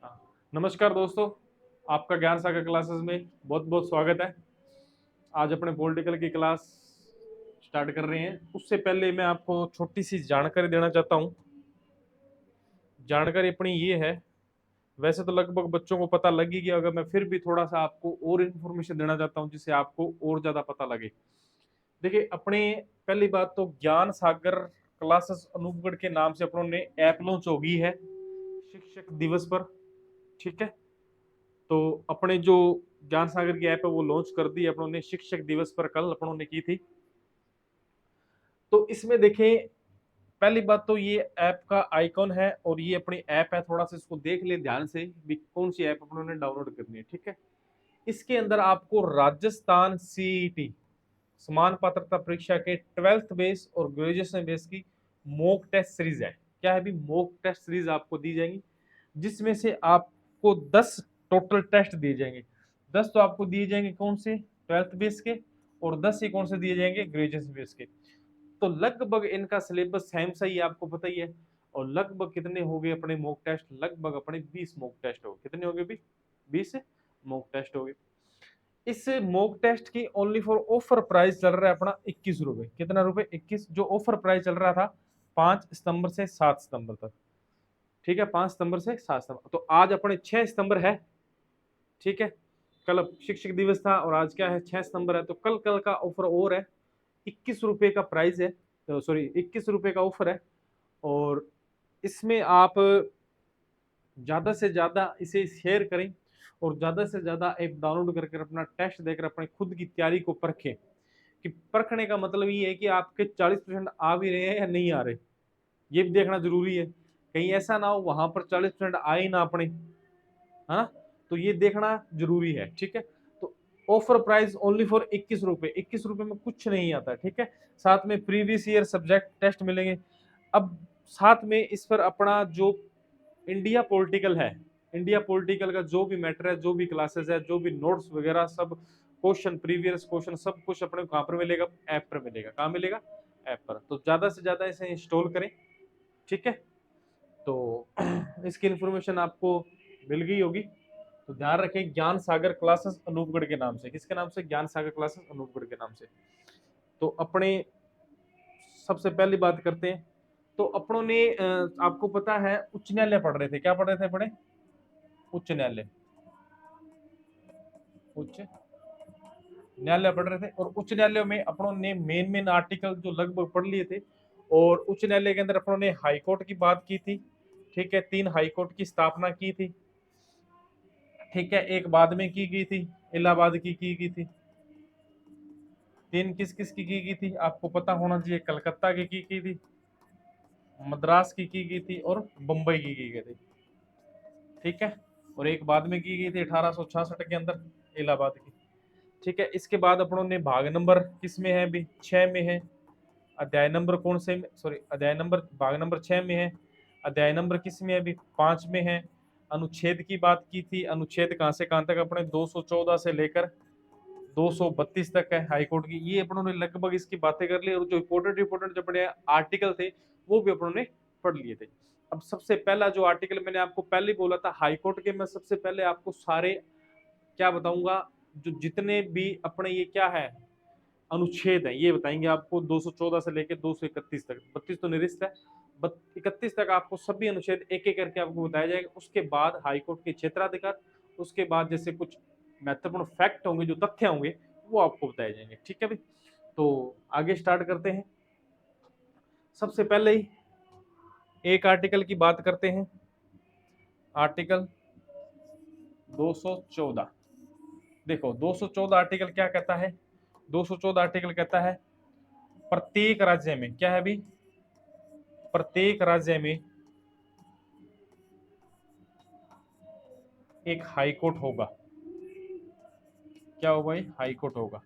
हाँ। नमस्कार दोस्तों, आपका ज्ञान सागर क्लासेस में बहुत बहुत स्वागत है। आज अपने पॉलिटिकल की क्लास स्टार्ट कर रहे हैं। उससे पहले मैं आपको छोटी सी जानकारी देना चाहता हूँ। जानकारी अपनी ये है, वैसे तो लगभग बच्चों को पता लग ही गया होगा, मैं फिर भी थोड़ा सा आपको और इन्फॉर्मेशन देना चाहता हूँ जिससे आपको और ज़्यादा पता लगे। देखिए, अपने पहली बात तो ज्ञान सागर क्लासेस अनूपगढ़ के नाम से अपनों ने ऐप लॉन्च होगी है शिक्षक दिवस पर। ठीक है, तो अपने जो ज्ञान सागर की ऐप है वो लॉन्च कर दी अपनों ने शिक्षक दिवस पर, कल अपनों ने की थी। तो इसमें देखें, पहली बात तो ये ऐप का आइकॉन है और ये अपनी ऐप है, थोड़ा सा इसको देख ले ध्यान से भी कौन सी ऐप अपनों ने डाउनलोड करनी है। ठीक है, इसके अंदर आपको राजस्थान सीईटी समान पात्रता परीक्षा के 12th बेस और ग्रेजुएशन बेस की मॉक टेस्ट सीरीज है। क्या है भी, मॉक टेस्ट सीरीज आपको दी जाएंगी, जिसमें से आपको 10 टोटल टेस्ट दिए जाएंगे। 10 तो आपको दिए जाएंगे कौन से, 12th बेस के, और 10 ही कौन से दिए जाएंगे, ग्रेजुएशन बेस के। तो लगभग इनका सिलेबस सेम सा ही है, आपको पता ही है। और लगभग कितने हो गए अपने मॉक टेस्ट, लगभग अपने 20 मॉक टेस्ट हो गए। कितने हो गए भी, 20 मॉक टेस्ट हो गए। इस मॉक टेस्ट की ओनली फॉर ऑफर प्राइस चल रहा है अपना 21 रुपए। कितना रुपए, 21, जो ऑफर प्राइस चल रहा था 5 सितंबर से 7 सितंबर तक। ठीक है, 5 सितंबर से 7 सितंबर, तो आज अपने 6 सितंबर है। ठीक है, कल अब शिक्षक दिवस था और आज क्या है, 6 सितंबर है। तो कल कल का ऑफर और है, 21 रुपए का प्राइस है, सॉरी 21 रुपए का ऑफर है। और इसमें आप ज्यादा से ज्यादा इसे शेयर करें और ज्यादा से ज्यादा ऐप डाउनलोड करके अपना टेस्ट देकर अपने खुद की तैयारी को परखें। कि परखने का मतलब ये है कि आपके 40% आ भी रहे हैं या नहीं आ रहे, ये भी देखना जरूरी है। कहीं ऐसा ना हो वहां पर 40% आ ही ना अपने, है ना, तो ये देखना जरूरी है। ठीक है, तो ऑफर प्राइस ओनली फॉर 21 रुपए। 21 रुपए में कुछ नहीं आता। ठीक है, साथ में प्रीवियस ईयर सब्जेक्ट टेस्ट मिलेंगे। अब साथ में इस पर अपना जो इंडिया पॉलिटिकल है, इंडिया पॉलिटिकल का जो भी मैटर है, जो भी क्लासेस है, जो भी नोट्स वगैरह, सब क्वेश्चन, प्रीवियस क्वेश्चन, सब कुछ अपने कहाँ पर मिलेगा, ऐप पर मिलेगा। कहाँ मिलेगा, ऐप पर। तो ज्यादा से ज्यादा इसे इंस्टॉल करें। ठीक है, तो इसकी इंफॉर्मेशन आपको मिल गई होगी। तो ध्यान रखें, ज्ञान सागर क्लासेस अनूपगढ़ के नाम से। किसके नाम से, ज्ञान सागर क्लासेस अनूपगढ़ के नाम से। तो अपने सबसे पहली बात करते हैं। तो अपनों ने आपको पता है उच्च न्यायालय पढ़ रहे थे। क्या पढ़ रहे थे अपने, उच्च न्यायालय, उच्च न्यायालय पढ़ रहे थे। और उच्च न्यायालय में अपनों ने मेन मेन आर्टिकल जो लगभग पढ़ लिए थे। और उच्च न्यायालय के अंदर अपनों ने हाईकोर्ट की बात की थी। ठीक है, 3 हाईकोर्ट की स्थापना की थी। ठीक है, एक बाद में की गई थी, इलाहाबाद की गई थी। 3 किस किस की गई थी आपको पता होना चाहिए, कलकत्ता की थी, मद्रास की गई थी, और बंबई की गई थी। ठीक है, और एक बाद में की गई थी 1866 के अंदर, इलाहाबाद की। ठीक है, इसके बाद अपनों ने भाग नंबर किस में है भी, 6 में है। अध्याय नंबर कौन से, सॉरी अध्याय नंबर, भाग नंबर 6 में है। अध्याय नंबर किस में है अभी, 5 में है। अनुच्छेद की बात की थी, अनुच्छेद कहां से कहां तक अपने 214 से लेकर 232 तक है हाईकोर्ट की। ये अपनों ने लगभग इसकी बातें कर ली। और जो इंपोर्टेंट इंपोर्टेंट जो अपने आर्टिकल थे वो भी अपनों ने पढ़ लिए थे। अब सबसे पहला जो आर्टिकल मैंने आपको पहले बोला था हाईकोर्ट के, मैं सबसे पहले आपको सारे क्या बताऊंगा, जो जितने भी अपने ये क्या है अनुच्छेद है ये बताएंगे आपको, 214 से लेकर 231 तक। 32 तो निरस्त है, 31 तक आपको सभी अनुच्छेद एक एक करके आपको बताया जाएगा। उसके बाद हाईकोर्ट के क्षेत्राधिकार, उसके बाद जैसे कुछ महत्वपूर्ण फैक्ट होंगे, जो तथ्य होंगे, वो आपको बताए जाएंगे। ठीक है भाई, तो आगे स्टार्ट करते हैं। सबसे पहले ही एक आर्टिकल की बात करते हैं, आर्टिकल 214। देखो 214 आर्टिकल क्या कहता है, 214 आर्टिकल कहता है प्रत्येक राज्य में, क्या है भी, प्रत्येक राज्य में एक हाई कोर्ट होगा। क्या होगा भाई, हाई कोर्ट होगा।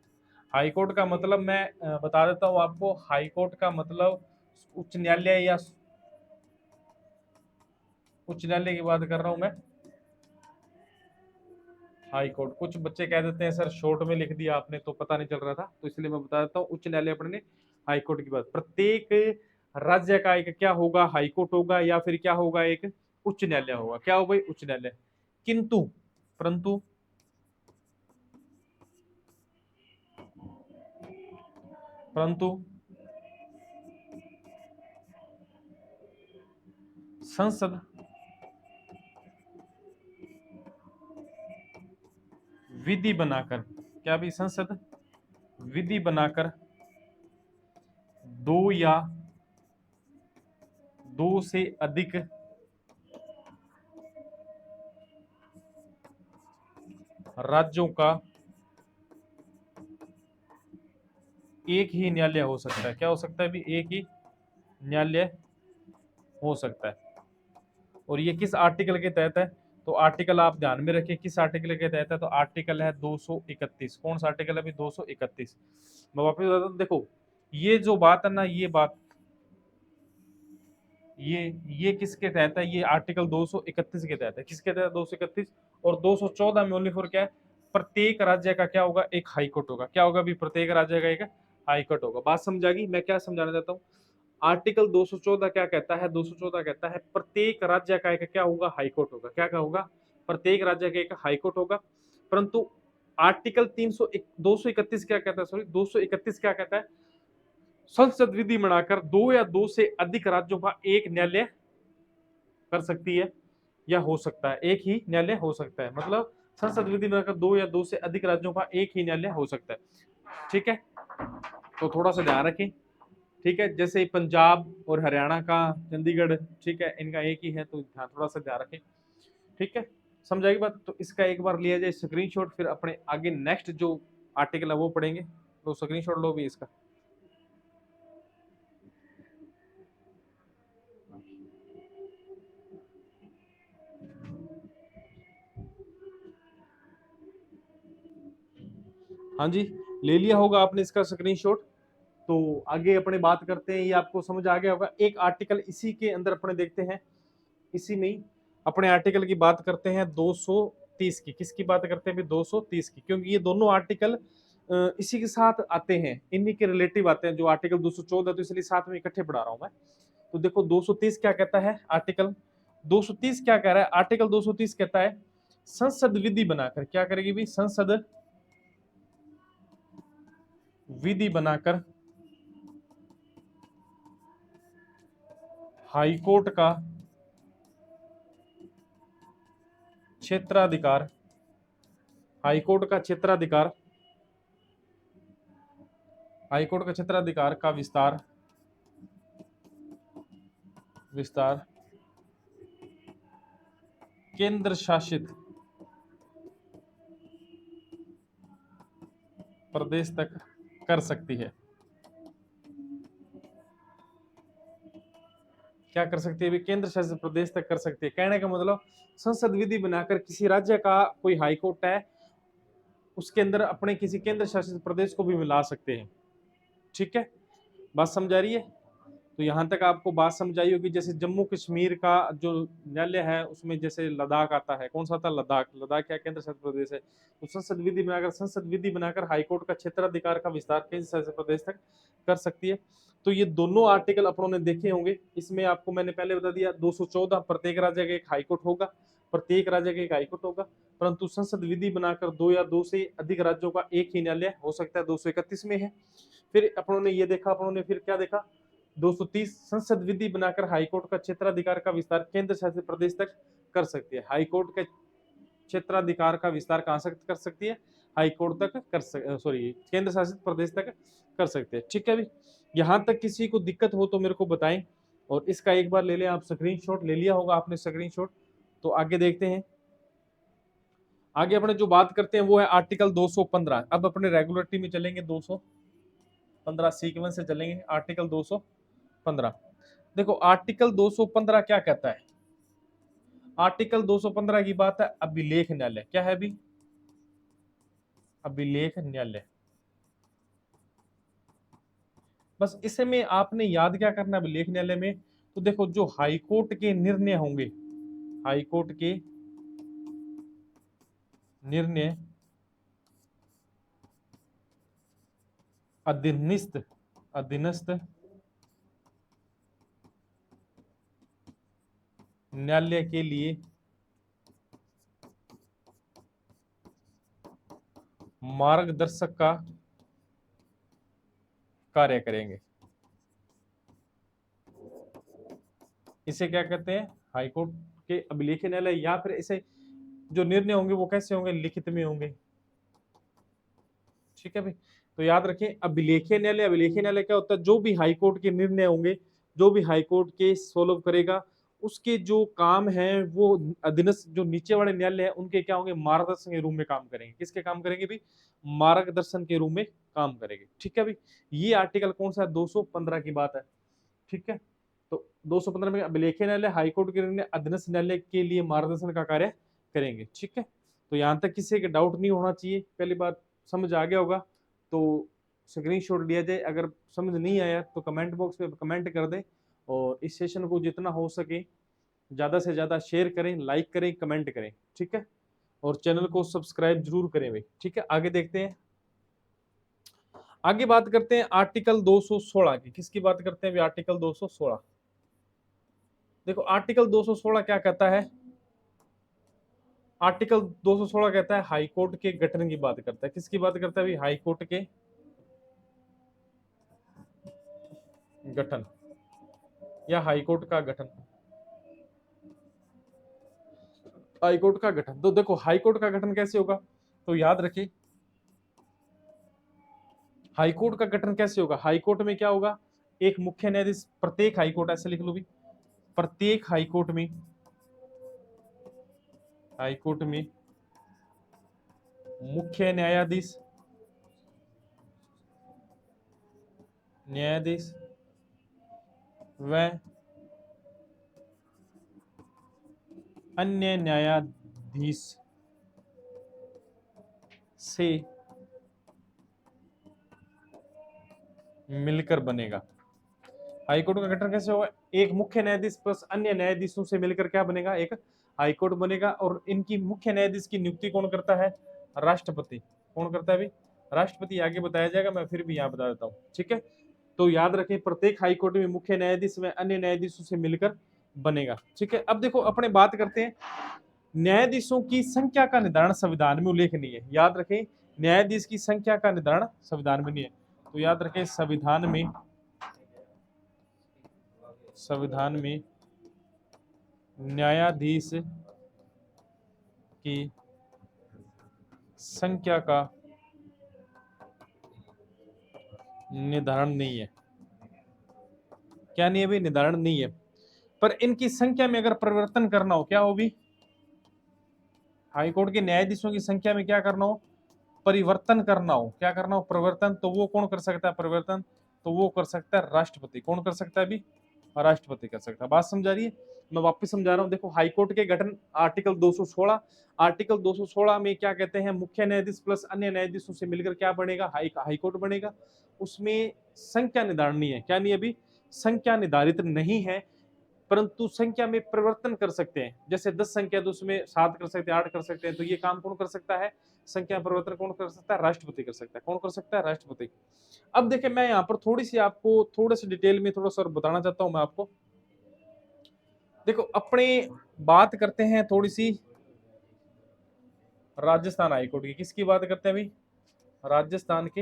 हाई कोर्ट का मतलब मैं बता देता हूं आपको। हाई कोर्ट का मतलब उच्च न्यायालय, या उच्च न्यायालय की बात कर रहा हूं मैं। हाई कोर्ट, कुछ बच्चे कह देते हैं सर शॉर्ट में लिख दिया आपने तो पता नहीं चल रहा था, तो इसलिए मैं बता देता हूँ। उच्च न्यायालय अपने ने हाई कोर्ट की बात, प्रत्येक राज्य का एक क्या होगा, हाई कोर्ट होगा, या फिर क्या होगा, एक उच्च न्यायालय होगा। क्या हो भाई? उच्च न्यायालय। किंतु परंतु परंतु संसद विधि बनाकर, क्या भी? संसद विधि बनाकर दो या दो से अधिक राज्यों का एक ही न्यायालय हो सकता है। क्या हो सकता है भी? एक ही न्यायालय हो सकता है। और ये किस आर्टिकल के तहत है? तो आर्टिकल आप ध्यान में रखिए किस आर्टिकल के तहत है। तो आर्टिकल है 231। कौन सा आर्टिकल है अभी? 231। मैं वापस बताता हूं, देखो ये जो बात है ना, ये बात ये किसके तहत है? ये आर्टिकल 231 के तहत है। किसके तहत? 231। और 214 में ओनली फॉर क्या है? प्रत्येक राज्य का क्या होगा? एक हाई कोर्ट होगा। क्या होगा भी? प्रत्येक राज्य का एक हाई कोर्ट होगा। बात समझ आ गई? मैं क्या समझाना चाहता हूँ, आर्टिकल 214 क्या कहता है? 214 कहता है प्रत्येक राज्य का एक क्या होगा? हाई कोर्ट होगा। क्या होगा? प्रत्येक राज्य का एक हाई कोर्ट होगा। परंतु आर्टिकल 231 क्या कहता है? सॉरी, 231 क्या कहता है? संसद विधि बनाकर दो या दो से अधिक राज्यों का एक न्यायालय कर सकती है या हो सकता है। एक ही न्यायालय हो सकता है, मतलब संसद विधि बनाकर दो या दो से अधिक राज्यों का एक ही न्यायालय हो सकता है। ठीक है, तो थोड़ा सा ध्यान रखें। ठीक है, जैसे पंजाब और हरियाणा का, चंडीगढ़, ठीक है, इनका एक ही है, तो थोड़ा सा ध्यान रखें। ठीक है, समझाएगी बात? तो इसका एक बार लिया जाए स्क्रीनशॉट, फिर अपने आगे नेक्स्ट जो आर्टिकल है वो पढ़ेंगे। तो स्क्रीनशॉट लो भी इसका। हाँ जी, ले लिया होगा आपने इसका स्क्रीनशॉट। तो आगे अपने बात करते हैं, ये आपको समझ आ गया होगा। एक आर्टिकल इसी के अंदर अपने देखते हैं, इसी में अपने आर्टिकल की बात करते हैं 230 की। किसकी बात करते हैं? 230 की, क्योंकि ये दोनों आर्टिकल इसी के साथ आते हैं, इन्हीं के रिलेटिव आते हैं। जो आर्टिकल 214 तो इसलिए साथ में इकट्ठे पढ़ा रहा हूं मैं। तो देखो 230 क्या कहता है आर्टिकल? 230 क्या कह रहा है? आर्टिकल 230 कहता है संसद विधि बनाकर, क्या करेगी भी? संसद विधि बनाकर हाईकोर्ट का क्षेत्राधिकार, हाईकोर्ट का क्षेत्राधिकार, हाईकोर्ट का क्षेत्राधिकार का विस्तार विस्तार केंद्र शासित प्रदेश तक कर सकती है। क्या कर सकती है भी? केंद्र शासित प्रदेश तक कर सकती है। कहने का मतलब संसद विधि बनाकर किसी राज्य का कोई हाई कोर्ट है, उसके अंदर अपने किसी केंद्र शासित प्रदेश को भी मिला सकते हैं। ठीक है, बात समझ आ रही है? तो यहाँ तक आपको बात समझ आई होगी। जैसे जम्मू कश्मीर का जो न्यायालय है, उसमें जैसे लद्दाख आता है। कौन सा आता है? लद्दाख। लद्दाख क्या केंद्र शासित प्रदेश है? तो संसद विधि बनाकर हाईकोर्ट का क्षेत्राधिकार का विस्तार केंद्र शासित प्रदेश तक कर सकती है। तो ये दोनों आर्टिकल अपनों ने देखे होंगे। इसमें आपको मैंने पहले बता दिया 214 प्रत्येक राज्य का एक हाईकोर्ट होगा, प्रत्येक राज्य का एक हाईकोर्ट होगा। परंतु संसद विधि बनाकर दो या दो से अधिक राज्यों का एक ही न्यायालय हो सकता है, 231 में है। फिर अपनों ने ये देखा, अपनों ने फिर क्या देखा? 230 संसद विधि बनाकर हाईकोर्ट का क्षेत्राधिकार का विस्तार केंद्र शासित प्रदेश तक कर सकती है। हाईकोर्ट के क्षेत्राधिकार का विस्तार कहां तक कर सकती है? हाईकोर्ट तक कर सॉरी, केंद्र शासित प्रदेश तक कर सकते हैं। ठीक है भी? यहां तक किसी को दिक्कत हो तो मेरे को बताएं। और इसका एक बार ले लें आप स्क्रीनशॉट। ले लिया होगा आपने स्क्रीनशॉट। तो आगे देखते हैं। आगे अपने जो बात करते हैं वो है आर्टिकल 215। अब अपने रेगुलेटरी में चलेंगे, 215 सीक्वेंस से चलेंगे। आर्टिकल 215, देखो आर्टिकल 215 क्या कहता है? आर्टिकल 215 की बात है अभिलेख न्यायालय। क्या है अभी? अभिलेख न्यायालय। बस इसे में आपने याद क्या करना है अभिलेख न्यायालय में? तो देखो जो हाईकोर्ट के निर्णय होंगे, हाईकोर्ट के निर्णय अधीनस्थ अधीनस्थ न्यायालय के लिए मार्गदर्शक का कार्य करेंगे। इसे क्या कहते हैं? हाईकोर्ट के अभिलेख न्यायालय। या फिर इसे जो निर्णय होंगे वो कैसे होंगे? लिखित में होंगे। ठीक है भाई, तो याद रखें अभिलेखीय न्यायालय। अभिलेखीय न्यायालय क्या होता है? जो भी हाईकोर्ट के निर्णय होंगे, जो भी हाईकोर्ट केस सॉल्व करेगा, उसके जो काम है वो अधीनस्थ जो नीचे वाले न्यायालय है उनके क्या होंगे? मार्गदर्शन के रूप में काम करेंगे। किसके काम करेंगे भी? मार्गदर्शन के रूप में काम करेंगे। ठीक है भाई, ये आर्टिकल कौन सा है? 215 की बात है। ठीक है, तो 215 में अभिलेखीय न्यायालय हाईकोर्ट के निर्णय अधीनस्थ न्यायालय के लिए मार्गदर्शन का कार्य करेंगे। ठीक है, तो यहां तक किसी के डाउट नहीं होना चाहिए। पहली बात समझ आ गया होगा तो स्क्रीनशॉट लिया जाए। अगर समझ नहीं आया तो कमेंट बॉक्स में कमेंट कर दें, और इस सेशन को जितना हो सके ज़्यादा से ज़्यादा शेयर करें, लाइक करें, कमेंट करें। ठीक है, और चैनल को सब्सक्राइब जरूर करें भाई। ठीक है, आगे देखते हैं। आगे बात करते हैं आर्टिकल 216 की। किसकी बात करते हैं? आर्टिकल 216। देखो आर्टिकल 216 क्या कहता है? आर्टिकल 216 कहता है हाईकोर्ट के गठन की बात करता है। किसकी बात करता है? हाईकोर्ट के गठन या हाईकोर्ट का गठन। हाईकोर्ट का गठन, तो देखो हाईकोर्ट का गठन कैसे होगा? तो याद रखिए हाईकोर्ट का गठन कैसे होगा। हाईकोर्ट में क्या होगा? एक मुख्य न्यायाधीश, प्रत्येक हाईकोर्ट, ऐसे लिख लो भी, प्रत्येक हाईकोर्ट में, हाईकोर्ट में मुख्य न्यायाधीश, न्यायाधीश व अन्य न्यायाधीश से मिलकर बनेगा। हाईकोर्ट का गठन कैसे होगा? एक मुख्य न्यायाधीश प्लस अन्य न्यायाधीशों से मिलकर क्या बनेगा? एक हाईकोर्ट बनेगा। और इनकी मुख्य न्यायाधीश की नियुक्ति कौन करता है? राष्ट्रपति। कौन करता है भाई? राष्ट्रपति। आगे बताया जाएगा, मैं फिर भी यहाँ बता देता हूँ। ठीक है, तो याद रखें प्रत्येक हाईकोर्ट में मुख्य न्यायाधीश में अन्य न्यायाधीशों से मिलकर बनेगा। ठीक है, अब देखो अपने बात करते हैं न्यायाधीशों की संख्या का निर्धारण संविधान में उल्लेखनीय है। याद रखें न्यायाधीश की संख्या का निर्धारण संविधान में नहीं है। तो याद रखें संविधान में, संविधान में न्यायाधीश की संख्या का निर्धारण नहीं है। क्या नहीं है भाई? निर्धारण नहीं है। पर इनकी संख्या में अगर परिवर्तन करना हो, क्या हो भी? हाईकोर्ट के न्यायाधीशों की संख्या में क्या करना हो? परिवर्तन करना हो। क्या करना हो? परिवर्तन। तो वो कौन कर सकता है परिवर्तन? तो वो कर सकता है राष्ट्रपति। कौन कर सकता है अभी? राष्ट्रपति कर सकता है। बात समझा रही है? मैं वापस समझा रहा हूं। देखो हाईकोर्ट के गठन आर्टिकल 216, आर्टिकल 216 में क्या कहते हैं? मुख्य न्यायाधीश प्लस अन्य न्यायाधीशों से मिलकर क्या बनेगा? हाईकोर्ट बनेगा। उसमें संख्या निर्धारण नहीं है। क्या नहीं है अभी? संख्या निर्धारित नहीं है, परंतु संख्या में परिवर्तन कर सकते हैं। जैसे 10 संख्या तो उसमें 7 कर सकते हैं, 8 कर सकते हैं। तो ये काम कौन कर सकता है? संख्या परिवर्तन कौन कर सकता है? राष्ट्रपति कर सकता है। कौन कर सकता है? राष्ट्रपति। अब देखिए मैं यहाँ पर थोड़ी सी आपको थोड़े से डिटेल में थोड़ा सा और बताना चाहता हूं मैं आपको। देखो अपने बात करते हैं थोड़ी सी राजस्थान हाईकोर्ट की। किसकी बात करते हैं अभी? राजस्थान के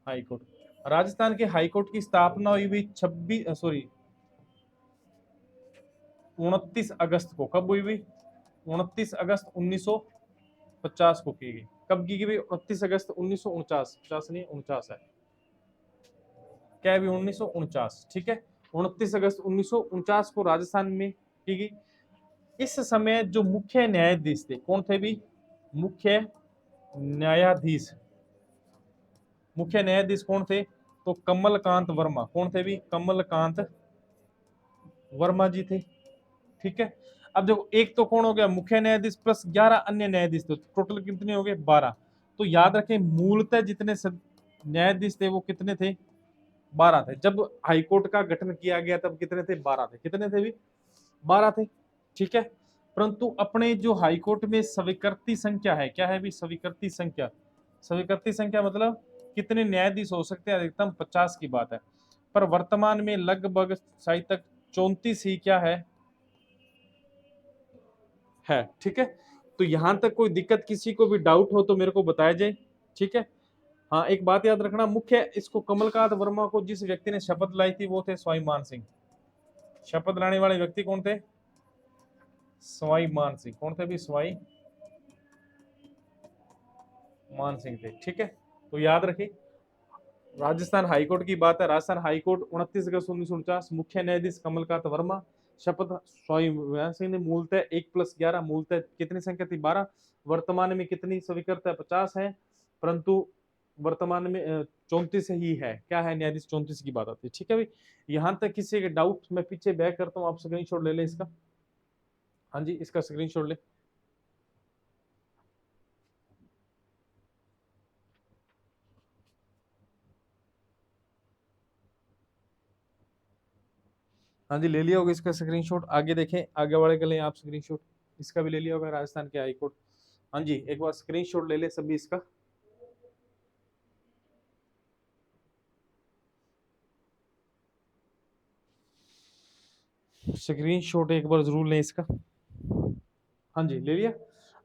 हाईकोर्ट। राजस्थान के हाईकोर्ट की स्थापना हुई भी 29 अगस्त को। कब हुई हुई? 29 अगस्त 1950 को की गई। कब की गई? 29 अगस्त 1949। 50 नहीं 49 है। क्या है? 1949। ठीक है, 29 अगस्त 1949 को राजस्थान में की गई। इस समय जो मुख्य न्यायाधीश थे कौन थे भी? मुख्य न्यायाधीश, मुख्य न्यायाधीश कौन थे? तो कमलकांत वर्मा। कौन थे भी? कमलकांत वर्मा जी थे। ठीक है, अब देखो एक तो कौन हो गया? मुख्य न्यायाधीश प्लस 11 अन्य न्यायाधीश थे। टोटल कितने हो गए? 12। तो याद रखें मूलतः जितने न्यायाधीश थे वो कितने थे? 12 थे। जब हाईकोर्ट का गठन किया गया तब कितने थे? 12 थे। कितने थे भी? 12 थे। ठीक है, परंतु अपने जो हाईकोर्ट में स्वीकृति संख्या है, क्या है भी? स्वीकृति संख्या। स्वीकृति संख्या मतलब कितने न्यायाधीश हो सकते हैं? अधिकतम 50 की बात है। पर वर्तमान में लगभग शायद तक 34 ही क्या है? है, ठीक है। तो यहां तक कोई दिक्कत, किसी को भी डाउट हो तो मेरे को बताया जाए, ठीक है। हाँ, एक बात याद रखना, मुख्य इसको कमलकांत वर्मा को जिस व्यक्ति ने शपथ लाई थी वो थे स्वाई मान सिंह। शपथ लाने वाले व्यक्ति कौन थे? स्वाई मान सिंह। कौन थे भी? स्वाई मान सिंह थे, ठीक है। तो याद रखिए, राजस्थान हाईकोर्ट की बात है। राजस्थान हाईकोर्ट 29 अगस्त 1949, मुख्य न्यायाधीश कमलकांत वर्मा, शपथ स्वामी मान सिंह ने। मूलतः 1+11, मूलतः कितनी संख्या थी? 12। वर्तमान में कितनी स्वीकृत? 50 है, परंतु वर्तमान में 34 ही है। क्या है? न्यायाधीश 34 की बात आती है, ठीक है भाई। यहां तक किसी के डाउट, मैं पीछे बैक करता हूँ, आप स्क्रीनशॉट ले ले इसका। हाँ जी, इसका स्क्रीनशॉट ले। हाँ जी, ले लिया होगा इसका स्क्रीनशॉट। आगे देखें, आगे वाले के लिए आप स्क्रीनशॉट इसका भी ले लिया होगा, राजस्थान के हाईकोर्ट। हाँ जी, एक बार स्क्रीनशॉट ले ले सभी इसका। स्क्रीनशॉट एक बार जरूर लें इसका। हाँ जी, ले लिया।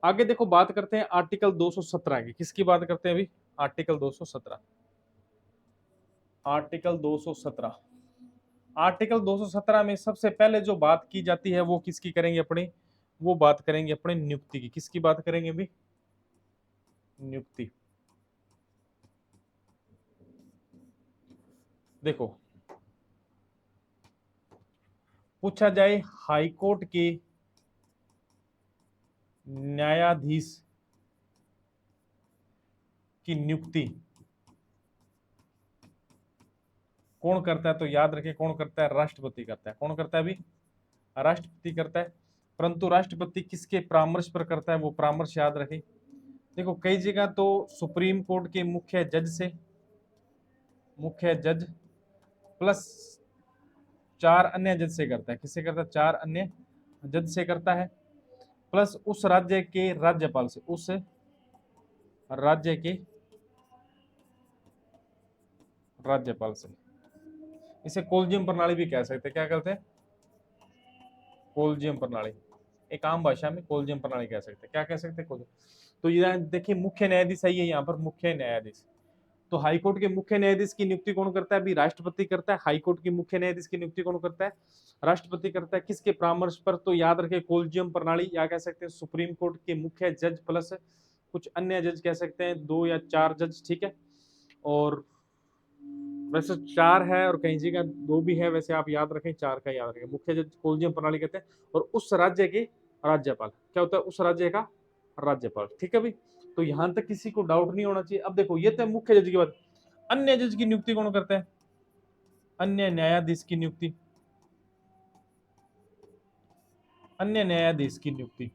आगे देखो, बात करते हैं आर्टिकल 217 की। किसकी बात करते हैं अभी? आर्टिकल 217। आर्टिकल 217। आर्टिकल 217 में सबसे पहले जो बात की जाती है वो किसकी करेंगे अपनी? वो बात करेंगे अपने नियुक्ति की। किसकी बात करेंगे अभी? नियुक्ति। देखो, पूछा जाए हाईकोर्ट के न्यायाधीश की नियुक्ति कौन करता है, तो याद रखें कौन करता है? राष्ट्रपति करता है। कौन करता है अभी? राष्ट्रपति करता है। परंतु राष्ट्रपति किसके परामर्श पर करता है? वो परामर्श याद रखें। देखो, कई जगह तो सुप्रीम कोर्ट के मुख्य जज से, मुख्य जज प्लस 4 अन्य जज से करता है। किससे करता है? 4 अन्य जज से करता है, प्लस उस राज्य के राज्यपाल से, उस राज्य के राज्यपाल से। इसे कोलजियम प्रणाली भी कह सकते हैं। क्या कहते हैं? कोलजियम प्रणाली। एक आम भाषा में कोलजियम प्रणाली कह सकते हैं। क्या कह सकते हैं? कोलजियम। तो ये देखिए, मुख्य न्यायाधीश है ये, यहाँ पर मुख्य न्यायाधीश। तो हाईकोर्ट के मुख्य न्यायाधीश की नियुक्ति कौन करता है? अभी राष्ट्रपति करता है। हाईकोर्ट की मुख्य न्यायाधीश की नियुक्ति कौन करता है? राष्ट्रपति करता है। किसके परामर्श पर? तो याद रखें कोलजियम प्रणाली, या कह सकते हैं सुप्रीम कोर्ट के मुख्य जज प्लस कुछ अन्य जज, कह सकते हैं 2 या 4 जज, ठीक है। और वैसे 4 है और कहीं जगह 2 भी है, वैसे आप याद रखें 4 का याद रखें। मुख्य जज कोलजियम प्रणाली कहते हैं। और उस राज्य के राज्यपाल क्या होता है? उस राज्य का राज्यपाल, ठीक है भाई। तो यहां तक किसी को डाउट नहीं होना चाहिए। अब देखो, ये तो मुख्य जज की बात। अन्य जज की नियुक्ति कौन करता है? अन्य न्यायाधीश की नियुक्ति। अन्य न्यायाधीश की नियुक्ति,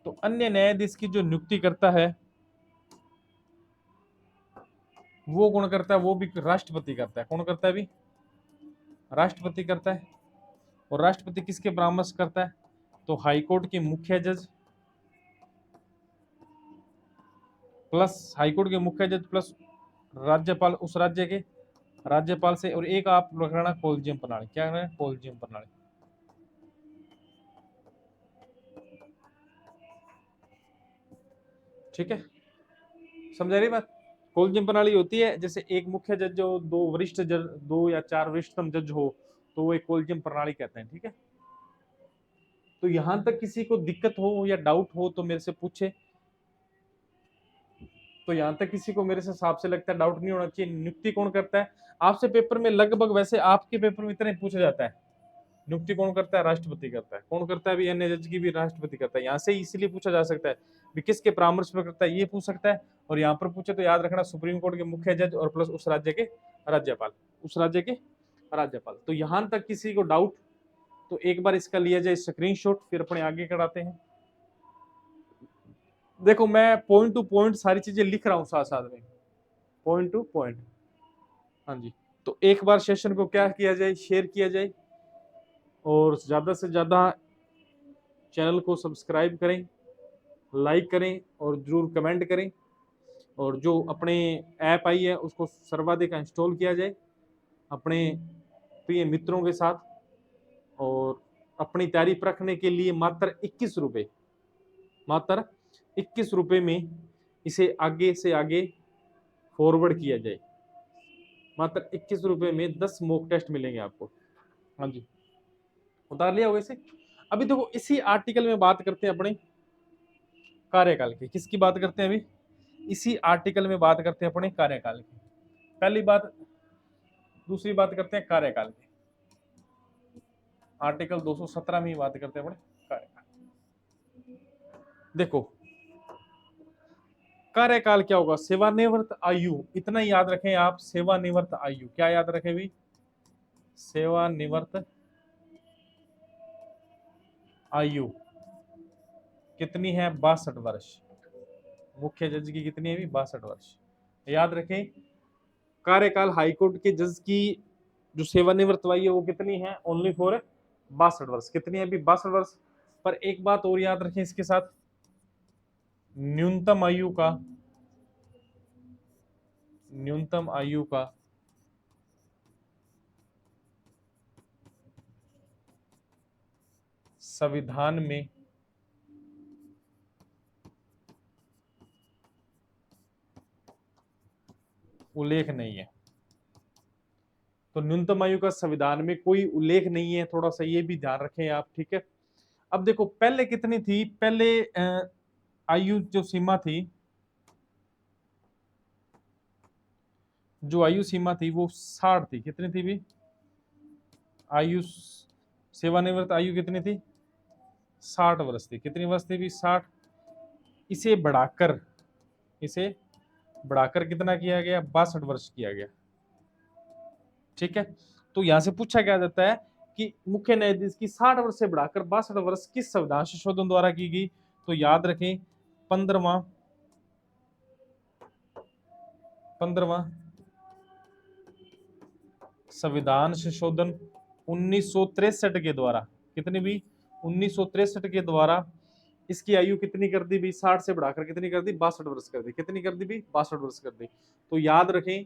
तो अन्य न्यायाधीश की जो नियुक्ति करता है वो कौन करता है? वो भी राष्ट्रपति करता है। कौन करता है अभी? राष्ट्रपति करता है। और राष्ट्रपति किसके परामर्श करता है? तो हाईकोर्ट के मुख्य जज प्लस हाईकोर्ट के मुख्य जज प्लस राज्यपाल, उस राज्य के राज्यपाल से। और एक आप रखना कोलजियम प्रणाली। क्या है? कोलजियम प्रणाली, ठीक है। समझा रही बात? कोलजियम प्रणाली होती है जैसे एक मुख्य जज जो, 2 वरिष्ठ जज, 2 या 4 वरिष्ठतम जज हो, तो वो एक कोलजियम प्रणाली कहते हैं, ठीक है। तो यहां तक किसी को दिक्कत हो या डाउट हो तो मेरे से पूछे। तो यहां तक किसी को मेरे से हिसाब से लगता है डाउट नहीं होना चाहिए। नियुक्ति कौन करता है? आपसे पेपर में लगभग, वैसे आपके पेपर में इतना ही पूछा जाता है। नियुक्ति कौन करता है? राष्ट्रपति करता है। कौन करता है? भी अन्य जज की भी राष्ट्रपति करता है। यहाँ से इसलिए पूछा जा सकता है भी किसके परामर्श पर करता है, ये पूछ सकता है। और यहाँ पर पूछे तो याद रखना सुप्रीम कोर्ट के मुख्य जज और प्लस उस राज्य के राज्यपाल, उस राज्य के राज्यपाल। तो यहां तक किसी को डाउट, तो एक बार इसका लिया जाए स्क्रीनशॉट, फिर अपने आगे कराते हैं। देखो, मैं पॉइंट टू पॉइंट सारी चीजें लिख रहा हूँ साथ साथ में, पॉइंट टू पॉइंट। हाँ जी। तो एक बार सेशन को क्या किया जाए? शेयर किया जाए, और ज्यादा से ज्यादा चैनल को सब्सक्राइब करें, लाइक करें और जरूर कमेंट करें। और जो अपने ऐप आई है उसको सर्वाधिक इंस्टॉल किया जाए अपने प्रिय मित्रों के साथ। और अपनी तारीफ रखने के लिए मात्र 21 रुपए, मात्र 21 रुपए में इसे आगे से आगे फॉरवर्ड किया जाए। मात्र 21 रुपए में 10 मॉक टेस्ट मिलेंगे आपको। हाँ जी, उतार लिया होगा इसे। अभी देखो इसी आर्टिकल में बात करते हैं अपने कार्यकाल की। किसकी बात करते हैं अभी? इसी आर्टिकल में बात करते हैं अपने कार्यकाल की। पहली बात, दूसरी बात करते हैं कार्यकाल की। आर्टिकल 217 में बात करते हैं अपने कार्यकाल। देखो कार्यकाल क्या होगा? सेवानिवृत्त आयु, इतना याद रखें आप, सेवानिवृत्त आयु। क्या याद रखें भी? सेवानिवृत्त आयु कितनी है? 62 वर्ष। मुख्य जज की कितनी है भी? 62 वर्ष। याद रखें कार्यकाल हाईकोर्ट के जज की जो सेवानिवृत्त आयु है वो कितनी है? ओनली फॉर 62 वर्ष। कितनी है भी? 62 वर्ष। पर एक बात और याद रखें इसके साथ, न्यूनतम आयु का, न्यूनतम आयु का संविधान में उल्लेख नहीं है। तो न्यूनतम आयु का संविधान में कोई उल्लेख नहीं है, थोड़ा सा ये भी ध्यान रखें आप, ठीक है। अब देखो पहले कितनी थी? पहले आयु जो सीमा थी, जो आयु सीमा थी वो 60 थी। कितनी थी भी? आयु, सेवानिवृत्त आयु कितनी थी? 60 वर्ष थी। कितनी वर्ष थी भी? 60। इसे बढ़ाकर, इसे बढ़ाकर कितना किया गया? 62 वर्ष किया गया, ठीक है। तो यहां से पूछा क्या जाता है कि मुख्य न्यायाधीश की 60 वर्ष से बढ़ाकर 62 वर्ष किस संविधान संशोधन द्वारा की गई? तो याद रखें 15वां संविधान संशोधन 1963 के द्वारा। कितनी भी? 1963 के द्वारा इसकी आयु कितनी कर दी भी? 60 से बढ़ाकर कितनी कर दी? 62 वर्ष कर दी। कितनी कर दी भी? 62 वर्ष कर दी। तो याद रखें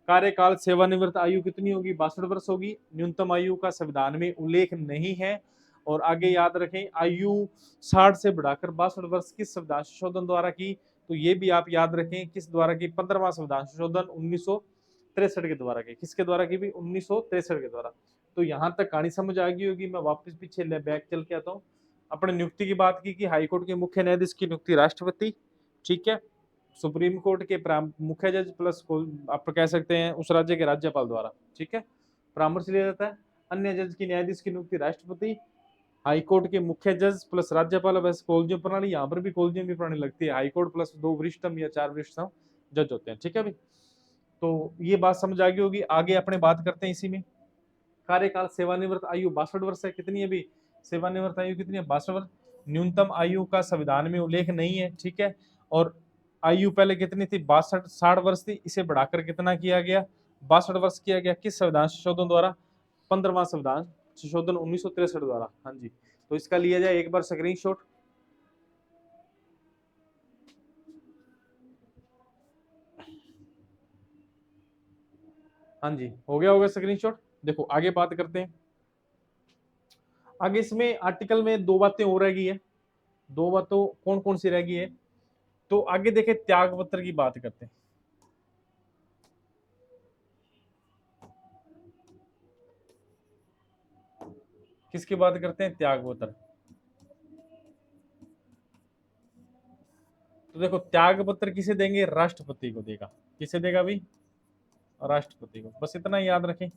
कार्यकाल सेवानिवृत्त आयु कितनी होगी? 62 वर्ष होगी। न्यूनतम आयु का संविधान में उल्लेख नहीं है। और आगे याद रखें आयु 60 से बढ़ाकर 62 वर्ष किस संविधान संशोधन द्वारा की? तो ये भी आप याद रखें किस द्वारा की? 15वां संविधान संशोधन 1963 के द्वारा की। किसके द्वारा की भी? 1963 के द्वारा। तो यहां तक कहानी समझ आ गई होगी। मैं वापस पीछे बैक चल के आता हूँ। अपने नियुक्ति की बात की कि हाईकोर्ट के मुख्य न्यायाधीश की नियुक्ति राष्ट्रपति, ठीक है, सुप्रीम कोर्ट के मुख्य जज प्लस आप कह सकते हैं उस राज्य के राज्यपाल द्वारा, ठीक है, परामर्श लिया जाता है। अन्य जज की न्यायाधीश की नियुक्ति राष्ट्रपति, हाईकोर्ट के मुख्य जज प्लस राज्यपाल। वैसे कोलिजियम प्रणाली, यहाँ पर भी कोलिजियम की प्रणाली लगती है। हाईकोर्ट प्लस 2 वरिष्ठतम या 4 वरिष्ठतम जज होते हैं, ठीक है भाई। तो ये बात समझ आ गई होगी। आगे अपने बात करते हैं इसी में। कार्यकाल सेवानिवृत्त आयु 62 वर्ष है। कितनी है भी? सेवानिवृत्त आयु कितनी है? 62 वर्ष। न्यूनतम आयु का संविधान में उल्लेख नहीं है, ठीक है। और आयु पहले कितनी थी? 62, 60 वर्ष थी। इसे बढ़ाकर कितना किया गया? 62 वर्ष किया गया। किस संविधान संशोधन द्वारा? 15वां संविधान संशोधन 1963 द्वारा। हाँ जी, तो इसका लिया जाए एक बार स्क्रीनशॉट। हाँ जी, हो गया होगा स्क्रीनशॉट। देखो आगे बात करते हैं। आगे इसमें आर्टिकल में 2 बातें हो रह गई है। 2 बातों कौन कौन सी रह गई है? तो आगे देखें त्याग पत्र की बात करते हैं। किसकी बात करते हैं? त्याग पत्र। तो देखो त्याग पत्र किसे देंगे? राष्ट्रपति को देगा। किसे देगा भी? राष्ट्रपति को। बस इतना ही याद रखें।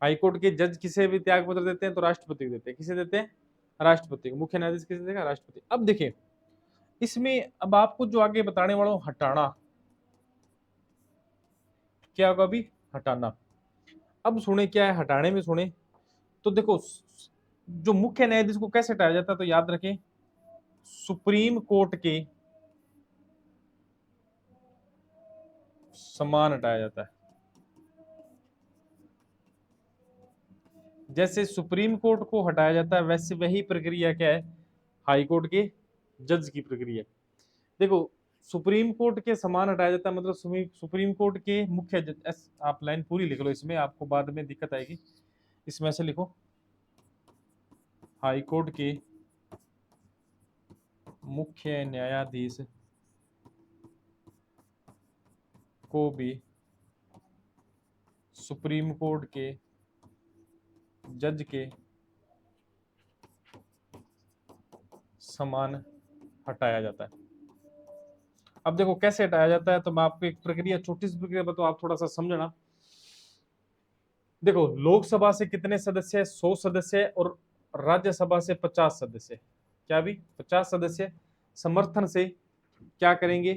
हाईकोर्ट के जज किसे भी त्याग पत्र देते हैं? तो राष्ट्रपति को देते हैं। किसे देते हैं? राष्ट्रपति को। मुख्य न्यायाधीश किसे देगा? राष्ट्रपति। अब देखिए इसमें, अब आपको जो आगे बताने वाला हूं, हटाना क्या होगा अभी? हटाना। अब सुने क्या है हटाने में, सुने तो देखो जो मुख्य न्यायाधीश को कैसे हटाया जाता है? तो याद रखें सुप्रीम कोर्ट के समान हटाया जाता है। जैसे सुप्रीम कोर्ट को हटाया जाता है वैसे वही प्रक्रिया क्या है? हाई कोर्ट के जज की प्रक्रिया। देखो सुप्रीम कोर्ट के समान हटाया जाता है, मतलब सुप्रीम कोर्ट के मुख्य जज। आप लाइन पूरी लिख लो, इसमें आपको बाद में दिक्कत आएगी। इसमें ऐसे लिखो हाई कोर्ट के मुख्य न्यायाधीश को भी सुप्रीम कोर्ट के जज के समान हटाया जाता है। अब देखो कैसे हटाया जाता है, तो मैं आपको एक प्रक्रिया, छोटी सी प्रक्रिया बताऊं, आप थोड़ा सा समझना। देखो लोकसभा से कितने सदस्य है? 100 सदस्य है, और राज्यसभा से 50 सदस्य। क्या भी 50 सदस्य समर्थन से क्या करेंगे?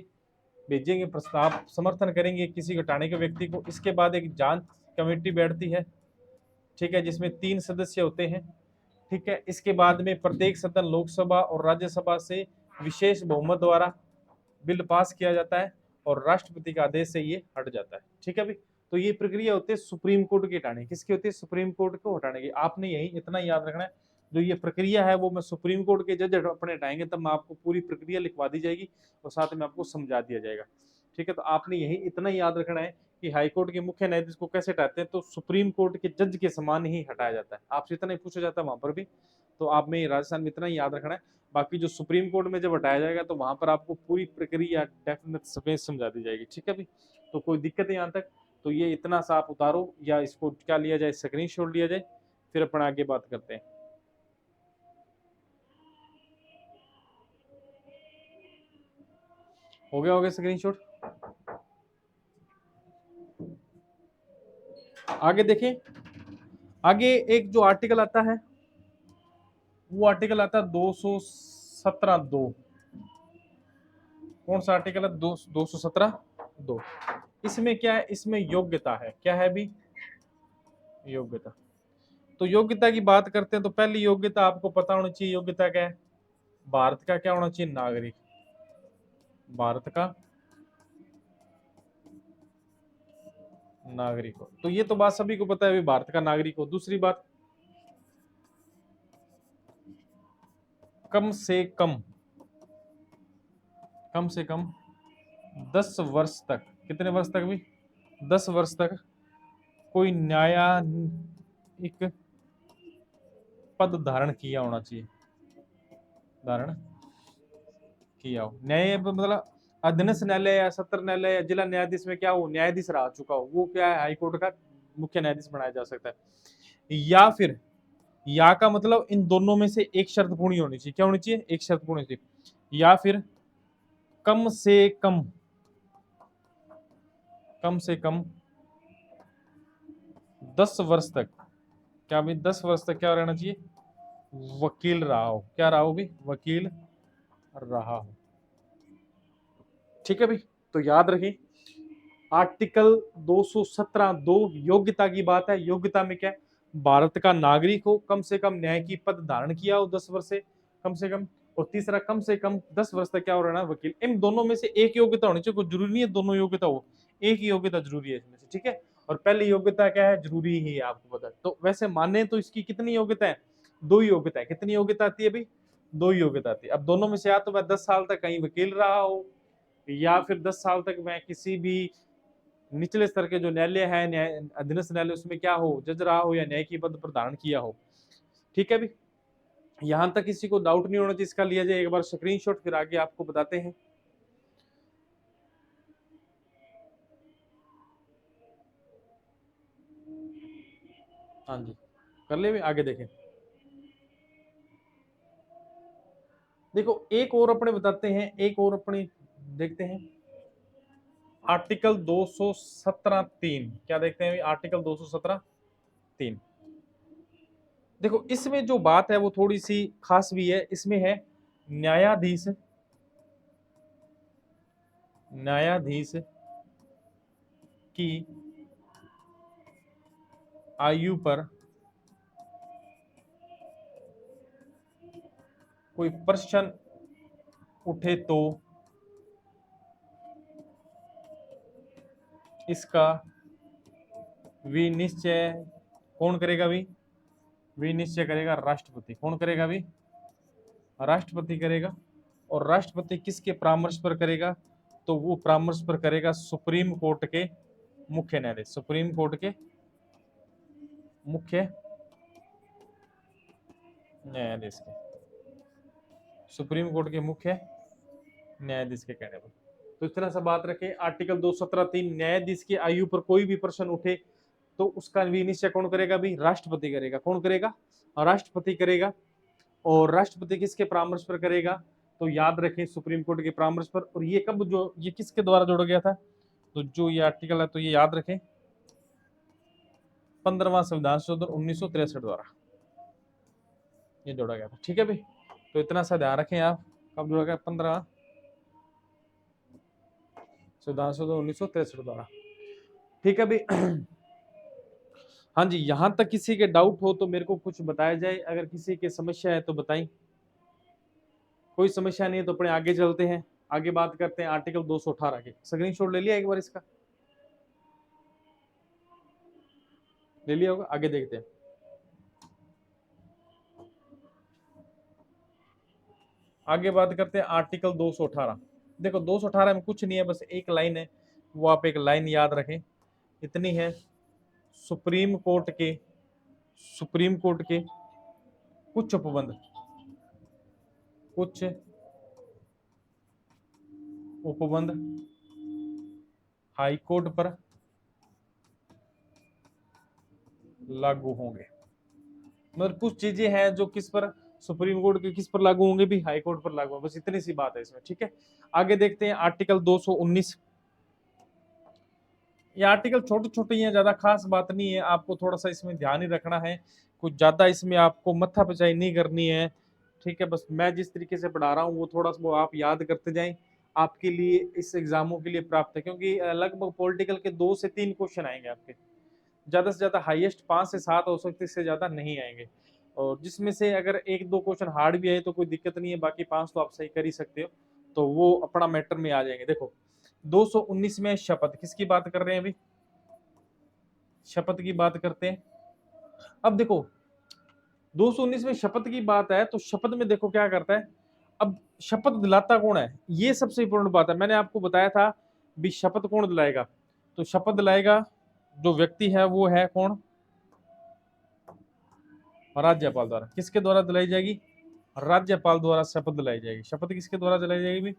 भेजेंगे प्रस्ताव, समर्थन करेंगे किसी घटाने के व्यक्ति को। इसके बाद एक जांच कमेटी बैठती है, ठीक है, जिसमें 3 सदस्य होते हैं, ठीक है। इसके बाद में प्रत्येक सदन लोकसभा और राज्यसभा से विशेष बहुमत द्वारा बिल पास किया जाता है, और राष्ट्रपति का आदेश से ये हट जाता है, ठीक है भाई। तो ये प्रक्रिया होती है सुप्रीम कोर्ट के हटाने, किसकी होती है? सुप्रीम कोर्ट को हटाने की। आपने यही इतना याद रखना है, जो ये प्रक्रिया है वो मैं सुप्रीम कोर्ट के जज अपने हटाएंगे, तब मैं आपको पूरी प्रक्रिया लिखवा दी जाएगी और साथ में आपको समझा दिया जाएगा, ठीक है। तो आपने यही इतना याद रखना है कि हाई कोर्ट के मुख्य न्यायाधीश को कैसे हटाते हैं, तो सुप्रीम कोर्ट के जज के समान ही हटाया जाता है। आपसे इतना ही पूछा जाता है वहां पर भी, तो आप में राजस्थान में इतना ही याद रखना है। बाकी जो सुप्रीम कोर्ट में जब हटाया जाएगा तो वहां पर आपको पूरी प्रक्रिया डेफिनेट समेत समझा दी जाएगी, ठीक है भाई। तो कोई दिक्कत है यहाँ तक? तो ये इतना सा आप उतारो, या इसको क्या लिया जाए, स्क्रीनशॉट लिया जाए, फिर अपन आगे बात करते हैं। हो गया स्क्रीनशॉट। आगे देखें, आगे एक जो आर्टिकल आता है, वो आर्टिकल आता है 217(2). कौन सा आर्टिकल है? 217(2). इसमें क्या है? इसमें योग्यता है। क्या है भी? योग्यता। तो योग्यता की बात करते हैं, तो पहली योग्यता आपको पता होनी चाहिए। योग्यता क्या है? भारत का क्या होना चाहिए? नागरिक। भारत का नागरिक हो, तो ये तो बात सभी को पता है भी, भारत का नागरिक हो। दूसरी बात, कम से कम 10 वर्ष तक, कितने वर्ष तक भी? 10 वर्ष तक कोई न्यायिक पद धारण किया होना चाहिए। धारण किया हो, न्याय मतलब अधीनस्थ न्यायालय या सत्र न्यायालय या जिला न्यायाधीश में क्या हो, न्यायाधीश रह चुका हो, वो क्या है? हाईकोर्ट का मुख्य न्यायाधीश बनाया जा सकता है। या फिर, या का मतलब इन दोनों में से एक शर्त पूरी होनी चाहिए। क्या होनी चाहिए? एक शर्त पूरी होनी चाहिए। या फिर कम से कम 10 वर्ष तक, क्या भी 10 वर्ष तक क्या रहना चाहिए? वकील रहा हो। क्या रहा हो भी? वकील रहा हो, ठीक है भाई। तो याद रखिए, आर्टिकल 217(2) योग्यता की बात है। योग्यता में क्या है? भारत का नागरिक हो, कम से कम न्याय की पद धारण किया हो 10 वर्ष से कम से कम, और तीसरा कम से कम 10 वर्ष तक क्या हो रहना? वकील। इन दोनों में से एक योग्यता होनी चाहिए, कोई जरूरी नहीं है दोनों योग्यता हो, एक ही योग्यता जरूरी है इसमें से, ठीक है। और पहली योग्यता क्या है? जरूरी ही है, आपको पता है। तो वैसे माने तो इसकी कितनी योग्यता है? 2 ही योग्यता है। कितनी योग्यता आती है भाई? 2 ही योग्यता आती है। अब दोनों में से या तो मैं 10 साल तक कहीं वकील रहा हो, या फिर 10 साल तक मैं किसी भी निचले स्तर के जो न्यायालय है, न्याय अधीनस्थ न्यायालय, उसमें क्या हो, जज रहा हो या न्याय की पद पर धारण किया हो, ठीक है भी। यहां तक किसी को डाउट नहीं होना चाहिए, इसका लिया जाए एक बार स्क्रीनशॉट, फिर आगे आपको बताते हैं। हाँ जी, कर ले भी, आगे देखें। देखो एक और अपने बताते हैं, एक और अपने देखते हैं, आर्टिकल 217(3). क्या देखते हैं? आर्टिकल 217(3). देखो इसमें जो बात है वो थोड़ी सी खास भी है। इसमें है न्यायाधीश की आयु पर कोई प्रश्न उठे तो इसका विनिश्चय कौन करेगा भी? विनिश्चय करेगा राष्ट्रपति। कौन करेगा भी? राष्ट्रपति करेगा। और राष्ट्रपति किसके परामर्श पर करेगा? तो वो परामर्श पर करेगा सुप्रीम कोर्ट के मुख्य न्यायाधीश। सुप्रीम कोर्ट के मुख्य न्यायाधीश के, सुप्रीम कोर्ट के मुख्य न्यायाधीश के कहने पर। तो इस तरह से बात रखें। आर्टिकल 217(3), न्यायाधीश की आयु पर कोई भी प्रश्न उठे तो उसका विनिश्चय कौन करेगा भी? राष्ट्रपति करेगा। कौन करेगा? राष्ट्रपति करेगा। और राष्ट्रपति किसके परामर्श पर करेगा? तो याद रखें, सुप्रीम कोर्ट के परामर्श पर। और ये कब, जो ये किसके द्वारा जोड़ा गया था? तो जो ये आर्टिकल है, तो ये याद रखें, 15वां संविधान संशोधन 1963 द्वारा ये जोड़ा गया था। ठीक है भाई, तो इतना सा ध्यान रखें आप। कब जोड़ा गया? 15 संविधान संशोधन 1963 द्वारा। ठीक है भाई। हाँ जी, यहां तक किसी के डाउट हो तो मेरे को कुछ बताया जाए। अगर किसी की समस्या है तो बताएं। कोई समस्या नहीं है तो अपने आगे चलते हैं। आगे बात करते हैं आर्टिकल 218 के। स्क्रीनशॉट ले लिया एक बार इसका? ले लिया होगा। आगे देखते हैं। आगे बात करते हैं आर्टिकल 218। देखो 218 में कुछ नहीं है, बस एक लाइन है, वो आप एक लाइन याद रखें, इतनी है। सुप्रीम कोर्ट के कुछ उपबंध हाई कोर्ट पर लागू होंगे। मतलब कुछ चीजें हैं जो किस पर? सुप्रीम कोर्ट के किस पर लागू होंगे भी? हाई कोर्ट पर लागू होंगे। बस इतनी सी बात है इसमें। ठीक है, आगे देखते हैं आर्टिकल 219। ये आर्टिकल छोटे छोटे हैं, ज्यादा खास बात नहीं है। आपको थोड़ा सा इसमें ध्यान ही रखना है, कुछ ज्यादा इसमें आपको मत्था पिचाई नहीं करनी है। ठीक है, बस मैं जिस तरीके से पढ़ा रहा हूँ वो थोड़ा सा वो आप याद करते जाएं। आपके लिए इस एग्जामों के लिए प्राप्त है, क्योंकि लगभग पॉलिटिकल के 2 से 3 क्वेश्चन आएंगे आपके, ज्यादा से ज्यादा हाईएस्ट 5 से 7 हो सकते, इससे ज्यादा नहीं आएंगे। और जिसमें से अगर 1-2 क्वेश्चन हार्ड भी आए तो कोई दिक्कत नहीं है, बाकी 5 तो आप सही कर ही सकते हो, तो वो अपना मैटर में आ जाएंगे। देखो 219 में शपथ, किसकी बात कर रहे हैं अभी? शपथ की बात करते हैं। अब देखो 219 में शपथ की बात है, तो शपथ में देखो क्या करता है। अब शपथ दिलाता कौन है, ये सबसे इंपॉर्टेंट बात है। मैंने आपको बताया था भी शपथ कौन दिलाएगा। तो शपथ दिलाएगा जो व्यक्ति है वो है कौन? राज्यपाल द्वारा। किसके द्वारा दिलाई जाएगी? राज्यपाल द्वारा शपथ दिलाई जाएगी। शपथ किसके द्वारा दिलाई जाएगी भी?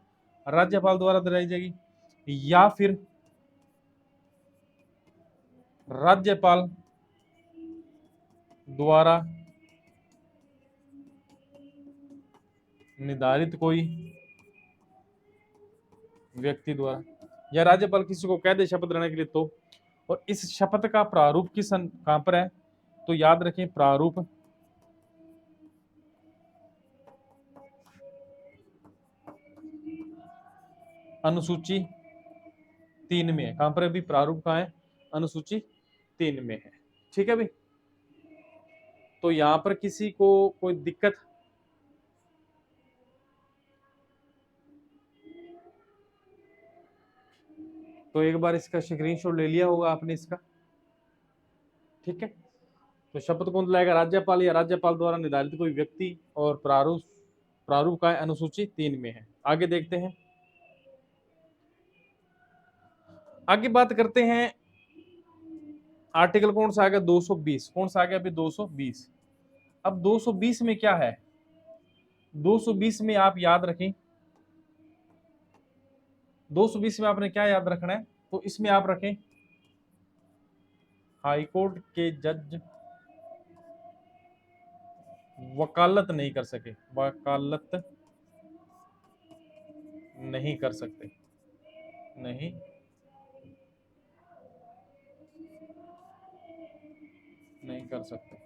राज्यपाल द्वारा दिलाई जाएगी। या फिर राज्यपाल द्वारा निर्धारित कोई व्यक्ति द्वारा, या राज्यपाल किसी को कह दे शपथ लेने के लिए तो। और इस शपथ का प्रारूप किस कहां पर है? तो याद रखें, प्रारूप अनुसूची 3 में है। कहां पर अभी प्रारूप कहां है? अनुसूची 3 में है। ठीक है भाई, तो यहां पर किसी को कोई दिक्कत? तो एक बार इसका स्क्रीनशॉट ले लिया होगा आपने इसका। ठीक है, तो शपथ कौन दिलाएगा? राज्यपाल या राज्यपाल द्वारा निर्धारित कोई व्यक्ति। और प्रारूप प्रारूप का अनुसूची 3 में है। आगे देखते हैं। आगे बात करते हैं आर्टिकल कौन सा आ गया? 220। कौन सा आ गया अभी? 220। अब 220 में क्या है? 220 में आप याद रखें, 220 में आपने क्या याद रखना है? तो इसमें आप रखें हाईकोर्ट के जज वकालत नहीं कर सके, वकालत नहीं कर सकते, नहीं नहीं कर सकते।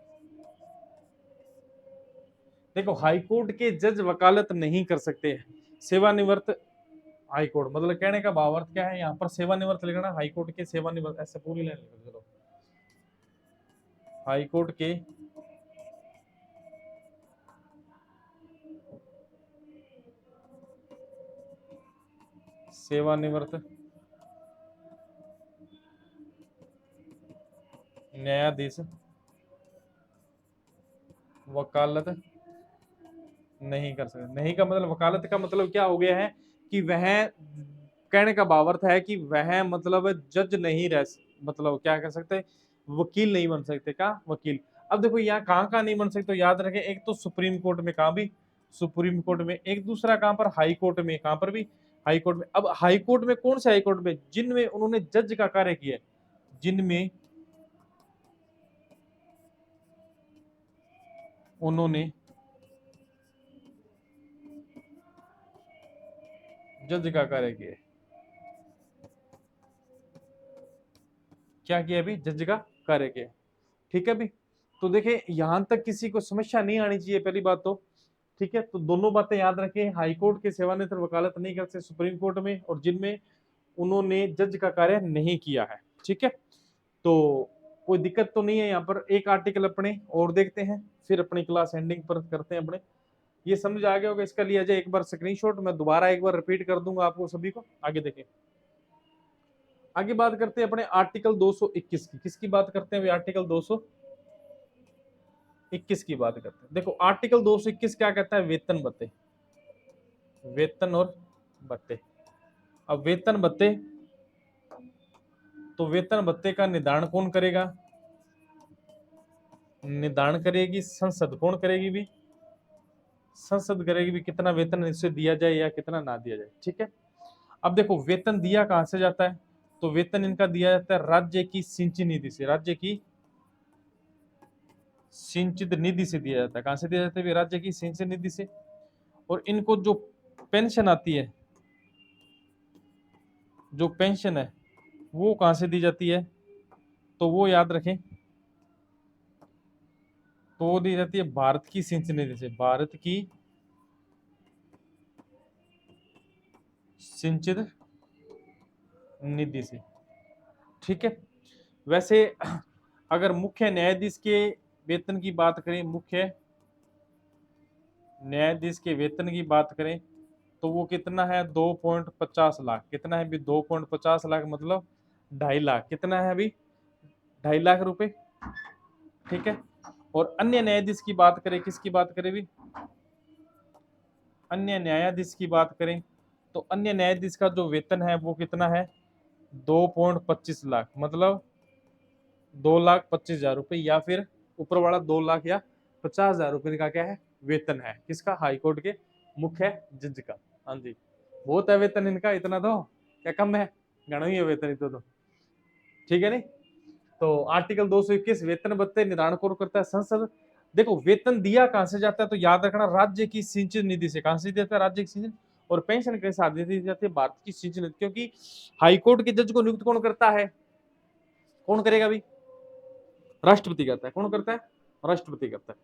देखो हाईकोर्ट के जज वकालत नहीं कर सकते। सेवानिवृत्त हाईकोर्ट, मतलब कहने का भावार्थ क्या है? यहाँ पर सेवानिवृत्त लिखना, हाईकोर्ट के सेवानिवृत्त, ऐसे पूरी लाइन लिखो। चलो, हाईकोर्ट के सेवानिवृत्त न्यायाधीश वकालत नहीं कर सकते। नहीं का मतलब, वकालत का मतलब क्या हो गया है कि वह, कहने का भावार्थ है कि वह मतलब जज नहीं रह, मतलब क्या कह सकते, वकील नहीं बन सकते। का वकील? अब देखो यहाँ कहाँ नहीं बन सकते, तो याद रखें, एक तो सुप्रीम कोर्ट में, कहाँ भी सुप्रीम कोर्ट में, एक दूसरा कहाँ पर हाई कोर्ट में, कहाँ पर भी हाई कोर्ट में। अब हाई कोर्ट में कौन से हाई कोर्ट में? जिनमें उन्होंने जज का कार्य किया है, जिनमें उन्होंने जज का कार्य किया। क्या किया अभी? जज का कार्य किया। ठीक है भी। तो देखें यहां तक किसी को समस्या नहीं आनी चाहिए, पहली बात तो। ठीक है, तो दोनों बातें याद रखें, हाई कोर्ट के सेवानिवृत्त वकालत नहीं कर सकते सुप्रीम कोर्ट में, और जिनमें उन्होंने जज का कार्य नहीं किया है। ठीक है, तो कोई दिक्कत तो नहीं है। यहाँ पर एक आर्टिकल अपने और देखते हैं, फिर अपनी क्लास एंडिंग पर करते हैं अपने। ये समझ आ गया होगा, इसका लिया जाए एक बार स्क्रीनशॉट, मैं दोबारा एक बार रिपीट कर दूंगा आपको सभी को। आगे देखें, आगे बात करते हैं अपने आर्टिकल 221 की। किसकी बात करते हैं? आर्टिकल 221 की बात करते हैं। देखो आर्टिकल 221 क्या कहता है? वेतन भत्ते, वेतन और भत्ते। अब वेतन भत्ते, तो वेतन भत्ते का निर्धारण कौन करेगा? निर्धारण करेगी संसद। कौन करेगी भी? संसद करेगी भी, कितना वेतन इसे दिया जाए या कितना ना दिया जाए। ठीक है, अब देखो वेतन दिया कहां से जाता है? तो वेतन इनका दिया जाता है राज्य की सिंचित निधि से, राज्य की सिंचित निधि से दिया जाता है। कहां से दिया जाता है? राज्य की सिंचित निधि से। और इनको जो पेंशन आती है, जो पेंशन है, वो कहां से दी जाती है? तो वो याद रखें, तो वो दी जाती है भारत की सिंचित निधि से, भारत की सिंचित निधि से। ठीक है, वैसे अगर मुख्य न्यायाधीश के वेतन की बात करें, मुख्य न्यायाधीश के वेतन की बात करें, तो वो कितना है? 2.50 लाख। कितना है अभी? 2.50 लाख, मतलब 2.5 लाख। कितना है अभी? 2.5 लाख रुपए। ठीक है, और अन्य न्यायाधीश की बात करें, किसकी बात करें भी? अन्य न्यायाधीश की बात करें, तो अन्य न्यायाधीश का जो वेतन है वो कितना है? 2.25 लाख, मतलब 2,25,000 रुपए, या फिर ऊपर वाला 2 लाख या 50,000 रुपए का क्या है? वेतन है। किसका? हाई कोर्ट के मुख्य जज का। हाँ जी, बहुत है वेतन इनका, इतना तो क्या कम है? गणो ही है वेतन इतना तो। ठीक है नहीं? तो आर्टिकल 221 वेतन भत्ते निर्धारण कौन करता है? संसद। देखो वेतन दिया कहां से जाता है? तो याद रखना राज्य की सिंचित निधि से। कहां से देता है? राज्य की सिंचित। और पेंशन के साथ दी जाती है भारत की सिंचित निधि, क्योंकि हाईकोर्ट के जज को नियुक्त कौन करता है? कौन करेगा भी? राष्ट्रपति करता है। कौन करता है? राष्ट्रपति करता है।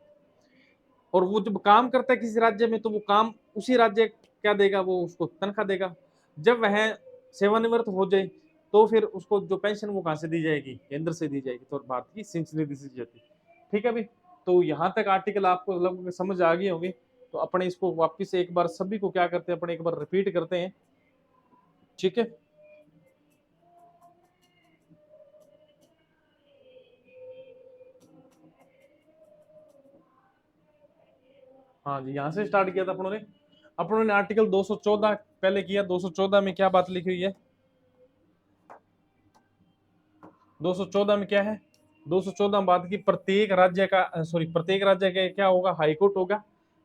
और वो जब काम करता है किसी राज्य में, तो वो काम उसी राज्य क्या देगा? वो उसको तनख्वाह देगा। जब वह सेवानिवृत्त हो जाए, तो फिर उसको जो पेंशन वो कहां से दी जाएगी? केंद्र से दी जाएगी, तो भारत की सिंचित निधि से दी जाती है। ठीक है भाई, तो यहाँ तक आर्टिकल आपको लगभग समझ आ गए होंगे। तो अपने इसको वापिस एक बार सभी को क्या करते हैं, अपने एक बार रिपीट करते हैं। ठीक है, हाँ जी, यहाँ से स्टार्ट किया था अपनों ने आर्टिकल 214 पहले किया। 214 में क्या बात लिखी हुई है? 214 में क्या है? 214 में बात की प्रत्येक राज्य का, सॉरी, प्रत्येक राज्य का क्या होगा? हाईकोर्ट होगा।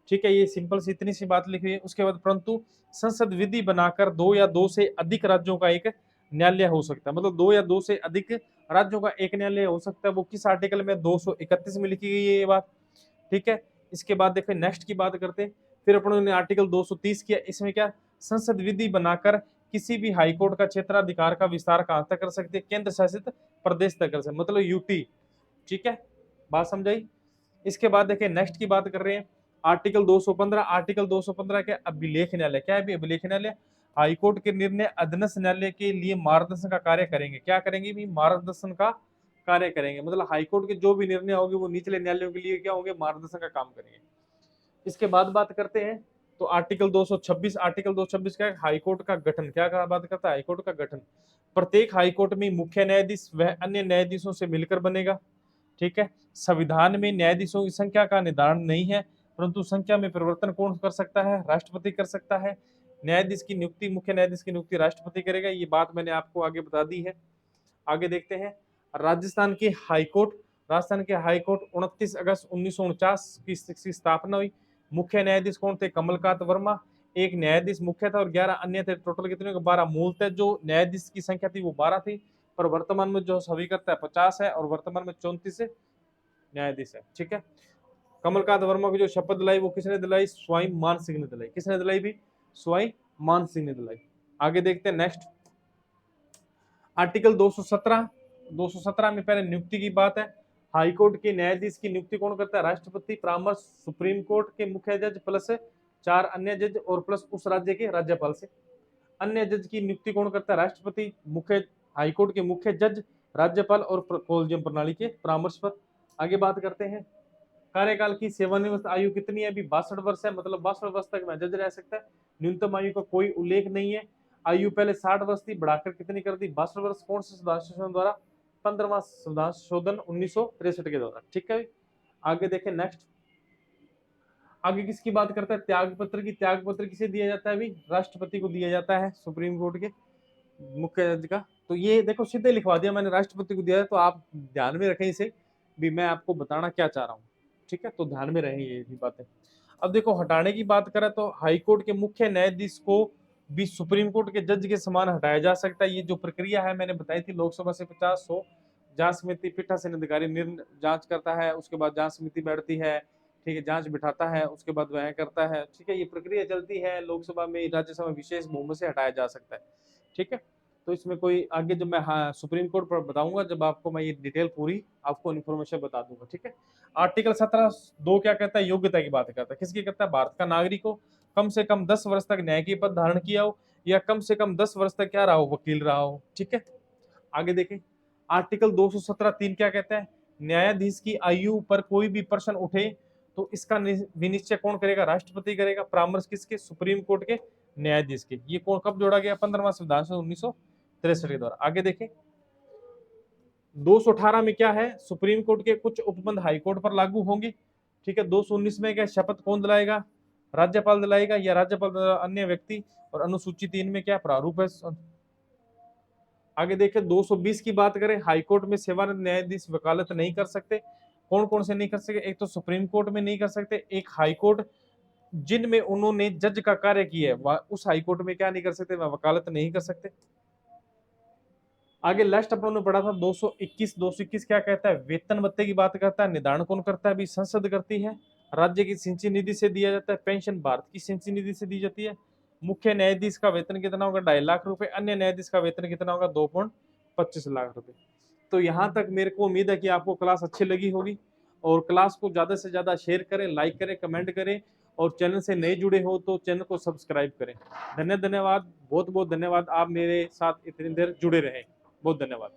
ठीक है, ये सिंपल सी इतनी सी बात लिखी हुई है। उसके बाद परंतु संसद विधि बनाकर 2 या 2 से अधिक राज्यों का एक न्यायालय हो सकता है, मतलब 2 या 2 से अधिक राज्यों का एक न्यायालय हो सकता है। वो किस आर्टिकल में? 231 में लिखी गई है ये बात। ठीक है, इसके बाद देखो नेक्स्ट की बात करते हैं। फिर अपनों ने आर्टिकल 230 किया। इसमें क्या? संसद विधि बनाकर किसी भी हाईकोर्ट का क्षेत्राधिकार का विस्तार कहां तक कर सकते हैं? केंद्र शासित प्रदेश तक कर सकते, मतलब यूटी। ठीक है, बात समझाई? इसके बाद देखिए नेक्स्ट की बात कर रहे हैं, आर्टिकल 215। आर्टिकल 215 क्या? अभिलेख न्यायालय। क्या है? अभिलेख न्यायालय हाईकोर्ट के निर्णय अधीनस्थ न्यायालय के लिए मार्गदर्शन का कार्य करेंगे। क्या करेंगे भी? मार्गदर्शन का कार्य करेंगे, मतलब हाईकोर्ट के जो भी निर्णय होंगे वो निचले न्यायालयों के लिए क्या होंगे? मार्गदर्शन का काम करेंगे। इसके बाद बात करते हैं, तो आर्टिकल 226। आर्टिकल 226 क्या है? हाईकोर्ट का गठन। क्या बात करता है? हाईकोर्ट का गठन। प्रत्येक हाईकोर्ट में मुख्य न्यायाधीश वह अन्य न्यायाधीशों से मिलकर बनेगा। ठीक है, संविधान में न्यायाधीशों की संख्या का निर्धारण नहीं है, परंतु संख्या में परिवर्तन कौन कर सकता है? राष्ट्रपति कर सकता है। न्यायाधीश की नियुक्ति, मुख्य न्यायाधीश की नियुक्ति राष्ट्रपति करेगा। ये बात मैंने आपको आगे बता दी है। आगे देखते हैं, राजस्थान की हाईकोर्ट राजस्थान के हाई कोर्ट 29 अगस्त 1949 की इसकी स्थापना हुई। मुख्य न्यायाधीश कौन थे? कमलकांत वर्मा। एक न्यायाधीश मुख्य था और 11 अन्य थे। टोटल कितने हो गए? 12। मूलतः जो न्यायाधीश की संख्या थी वो 12 थी, पर वर्तमान में जो स्वीकृत है 50 है और वर्तमान में 34 न्यायाधीश है। ठीक है। कमलकांत वर्मा की जो शपथ दिलाई वो किसने दिलाई? स्वयं मान सिंह ने दिलाई। किसने दिलाई भी? स्वयं मान सिंह ने दिलाई। आगे देखते हैं नेक्स्ट आर्टिकल 217 में पहले नियुक्ति की बात है। हाई कोर्ट के न्यायाधीश की नियुक्ति कौन करता है? राष्ट्रपति। परामर्श सुप्रीम कोर्ट के मुख्य जज प्लस 4 अन्य जज और प्लस उस राज्य के राज्यपाल से। अन्य जज की नियुक्ति कौन करता है? राष्ट्रपति। मुख्य हाई कोर्ट के मुख्य जज राज्यपाल और कोलिजियम प्रणाली के परामर्श पर। आगे बात करते हैं कार्यकाल की सेवानिवृत्त आयु कितनी है? अभी 62 वर्ष है, मतलब 62 वर्ष तक मैं जज रह सकता है। न्यूनतम आयु का कोई उल्लेख नहीं है। आयु पहले 60 वर्ष थी, बढ़ाकर कितनी कर दी? 62 वर्ष। कौन से संविधान संशोधन द्वारा? 15वां संविधान संशोधन 1963 के द्वारा। ठीक है। आगे देखें नेक्स्ट, आगे किसकी बात करता है? त्याग पत्र की। त्याग पत्र किसे दिया जाता है? अभी राष्ट्रपति को दिया जाता है, सुप्रीम कोर्ट के मुख्य जज का। तो ये देखो सीधे लिखवा दिया मैंने, राष्ट्रपति को दिया है, तो आप ध्यान में रखें इसे भी, मैं आपको बताना क्या चाह रहा हूँ। ठीक है, तो ध्यान में रहें ये बातें। अब देखो हटाने की बात करें तो हाई कोर्ट के मुख्य न्यायाधीश को भी सुप्रीम कोर्ट के जज के समान हटाया जा सकता है। ये जो प्रक्रिया है मैंने बताई थी, लोकसभा से 50-100 जांच समिति पीठासीन अधिकारी निर्णय जांच करता है, उसके बाद जांच समिति बैठती है, ठीक है, जांच बिठाता है, उसके बाद वह करता है। ठीक है, ये प्रक्रिया चलती है। लोकसभा में राज्यसभा विशेष बहुमत से हटाया जा सकता है। ठीक है, तो इसमें कोई आगे जब मैं सुप्रीम कोर्ट पर बताऊंगा, जब आपको मैं ये डिटेल पूरी आपको इन्फॉर्मेशन बता दूंगा। ठीक है। आर्टिकल 17(2) क्या कहता है? योग्यता की बात करता है। किसकी करता है? भारत का नागरिक हो, कम से कम 10 वर्ष तक न्याय की पद धारण किया हो, या कम से कम 10 वर्ष तक क्या रहा हो? वकील रहा हो। ठीक है। आगे देखें आर्टिकल 217(3) क्या कहता है? न्यायाधीश की आयु पर कोई भी प्रश्न उठे तो इसका विनिश्चय कौन करेगा? राष्ट्रपति करेगा। परामर्श किसके? सुप्रीम कोर्ट के न्यायाधीश के। ये कौन कब जोड़ा गया? 15वां संविधान संशोधन 1963 के द्वारा। आगे देखें 218 में क्या है? सुप्रीम कोर्ट के कुछ उपबंध हाई कोर्ट पर लागू होंगे। ठीक है। 219 में क्या? शपथ कौन दिलाएगा? राज्यपाल दिलाएगा या राज्यपाल अन्य व्यक्ति। और अनुसूची 3 में क्या प्रारूप है? आगे देखें 220 की बात करें, हाई कोर्ट में सेवानिवृत्त न्यायाधीश वकालत नहीं कर सकते। कौन कौन से नहीं कर सकते? एक तो सुप्रीम कोर्ट में नहीं कर सकते, एक हाई कोर्ट जिनमें उन्होंने जज का कार्य किया है उस हाई कोर्ट में क्या नहीं कर सकते? वह वकालत नहीं कर सकते। आगे लास्ट अपन ने पढ़ा था 221 क्या कहता है? वेतन भत्ते की बात करता है। निर्धारण कौन करता है? अभी संसद करती है। राज्य की सिंचाई निधि से दिया जाता है। पेंशन भारत की सिंचाई निधि से दी जाती है। मुख्य न्यायाधीश का वेतन कितना होगा? 2.5 लाख रुपए। अन्य न्यायाधीश का वेतन कितना होगा? 2.25 लाख रुपए। तो यहाँ तक मेरे को उम्मीद है कि आपको क्लास अच्छी लगी होगी, और क्लास को ज्यादा से ज्यादा शेयर करें, लाइक करें, कमेंट करें, और चैनल से नए जुड़े हो तो चैनल को सब्सक्राइब करें। धन्यवाद, बहुत बहुत धन्यवाद, आप मेरे साथ इतनी देर जुड़े रहे। बहुत धन्यवाद।